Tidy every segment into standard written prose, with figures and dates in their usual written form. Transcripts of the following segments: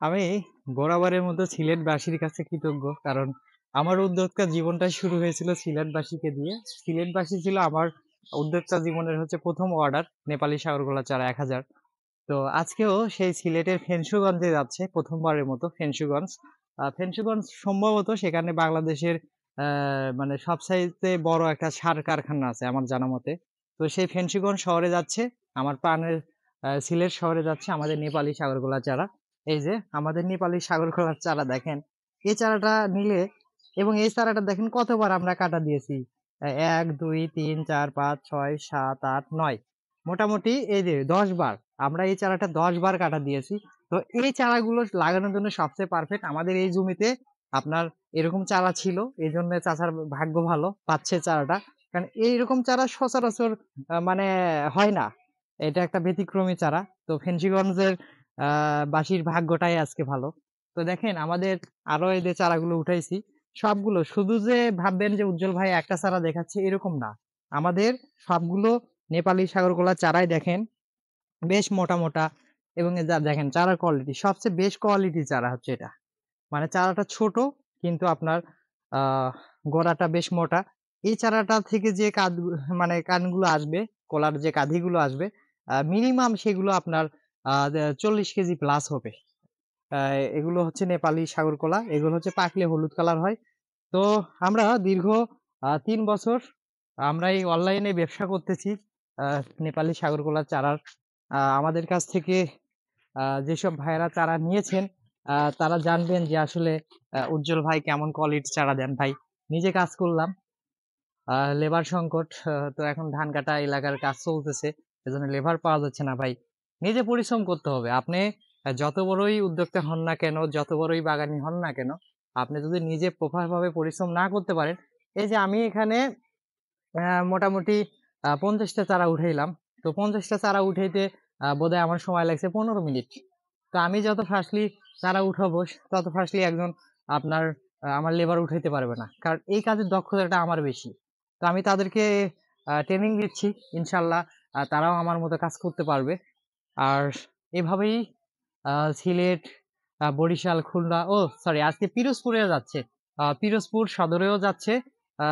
আমি বরাবরের মতো সিলেটবাসীর কাছে কৃতজ্ঞ। কারণ আমার উদ্যোক্তা জীবনটা শুরু হয়েছিল সিলেটবাসীকে দিয়ে। সিলেটবাসী ছিল আমার উদ্যোক্তা জীবনের হচ্ছে ১ম অর্ডার নেপালি সাগরগোলা চারা ১,০০০। তো আজকেও সেই সিলেটের ফেঞ্চুগঞ্জে যাচ্ছে ১ম বারের মতো ফেঞ্চুগঞ্জ। ফেঞ্চুগঞ্জ সম্ভবত সেখানে বাংলাদেশের মানে সবচাইতে বড় একটা সার কারখানা আছে আমার জানা মতে। তো সেই ফেঞ্চুগঞ্জ শহরে যাচ্ছে আমার প্রাণের সিলেট শহরে যাচ্ছে আমাদের নেপালি সাগরগোলা চারা। এই যে আমাদের নেপালি সাগরকলার চারা দেখেন। এই চারাটা নিলে এবং এই চারাটা দেখেন কতবার আমরা কাটা দিয়েছি। ১, ২, ৩, ৪, ৫, ৬, ৭, ৮, ৯ মোটামুটি এই যে ১০ বার। আমরা এই চারাটা ১০ বার কাটা দিয়েছি। তো এই চারাগুলো লাগানোর জন্য সবচেয়ে পারফেক্ট আমাদের এই জমিতে আপনার এরকম চারা ছিল। এজন্য চাচার ভাগ্য ভালো পাচ্ছে চারাটা। কারণ এইরকম চারা সচরাচর মানে হয় না। এটা একটা ব্যতিক্রমী চারা। তো ফেঞ্চিগঞ্জের বাসীর ভাগ্যটাই আজকে ভালো। তো দেখেন আমাদের আরো এই যে চারাগুলো উঠাইছি, সবগুলো শুধু যে ভাববেন যে উজ্জ্বল ভাই একটা চারা দেখাচ্ছে এরকম না। আমাদের সবগুলো নেপালি সাগরকলার চারাই দেখেন বেশ মোটা, মোটা এবং এই যা দেখেন চারার কোয়ালিটি সবচেয়ে বেস্ট কোয়ালিটির চারা হচ্ছে এটা। মানে চারাটা ছোট কিন্তু আপনার আ গোড়াটা বেশ মোটা। এই চারাটা থেকে যে মানে কানগুলো আসবে, কলার যে কাঁধিগুলো আসবে মিনিমাম সেগুলো আপনার ৪০ কেজি প্লাস হবে। আ এগুলো হচ্ছে নেপালি সাগরকলা। এগুলো হচ্ছে পাকলে হলুদ কালার হয়। তো আমরা দীর্ঘ ৩ বছর আমরা এই অনলাইনে ব্যবসা করতেছি। আ নেপালি সাগরকলার চারার। আমাদের কাছ থেকে যেসব ভাইয়েরা চারা নিয়েছেন তারা জানবেন যে আসলে উজ্জ্বল ভাই কেমন কোয়ালিটির চারা দেন ভাই। নিজে কাজ করলাম। লেবার সংকট। তো এখন ধান কাটা এলাকার কাজ চলতেছে। এজন্য লেবার পাওয়া যাচ্ছে না ভাই। নিজে পরিশ্রম করতে হবে। আপনি যত বড়ই উদ্যোক্তা হন না কেন, যত বড়ই বাগানি হন না কেন, আপনি যদি নিজে প্রপার ভাবে পরিশ্রম না করতে পারেন, এই যে আমি এখানে মোটামুটি ৫০ টা চারা উঠাইলাম। তো ৫০ টা চারা উঠাইতে বোধহয় আমার সময় লাগছে ১৫ মিনিট। তো আমি যত ফাস্টলি চারা উঠাবো তত ফাস্টলি একজন আপনার আমার লেবার উঠাইতে পারবে না। কারণ এই কাজের দক্ষতাটা আমার বেশি। তো আমি তাদেরকে ট্রেনিং দিচ্ছি। ইনশাআল্লাহ তারাও আমার মতো কাজ করতে পারবে। আর এভাবেই সিলেট, বরিশাল, খুলনা সরি আজকে পিরোজপুরে যাচ্ছে। পিরোজপুর সদরেও যাচ্ছে আ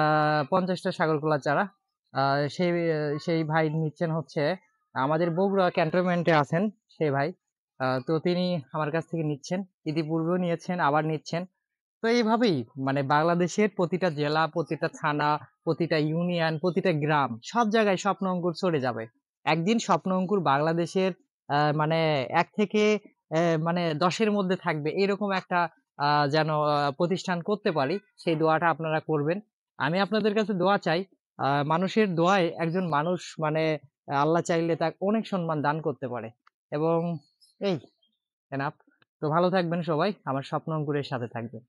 ৫০ টা সাগরকলা চারা। আ সেই সেই ভাই নিচ্ছেন হচ্ছে আমাদের বগুড়া ক্যান্টনমেন্টে আছেন সেই ভাই। তো তিনি আমার কাছ থেকে নিচ্ছেন। ইতিপূর্বেও নিয়েছেন, আবার নিচ্ছেন। তো এইভাবেই মানে বাংলাদেশের প্রতিটা জেলা, প্রতিটা থানা, প্রতিটা ইউনিয়ন, প্রতিটা গ্রাম সব জায়গায় স্বপ্ন অঙ্কুর ছড়ে যাবে। একদিন স্বপ্ন অঙ্কুর বাংলাদেশের মানে ১ থেকে মানে ১০ এর মধ্যে থাকবে এরকম একটা যেন প্রতিষ্ঠান করতে পারি সেই দোয়াটা আপনারা করবেন। আমি আপনাদের কাছে দোয়া চাই। মানুষের দোয়ায় একজন মানুষ মানে আল্লাহ চাইলে তাকে অনেক সম্মান দান করতে পারে এবং এই এনাফ। তো ভালো থাকবেন সবাই। আমার স্বপ্ন অঙ্কুরের সাথে থাকবেন।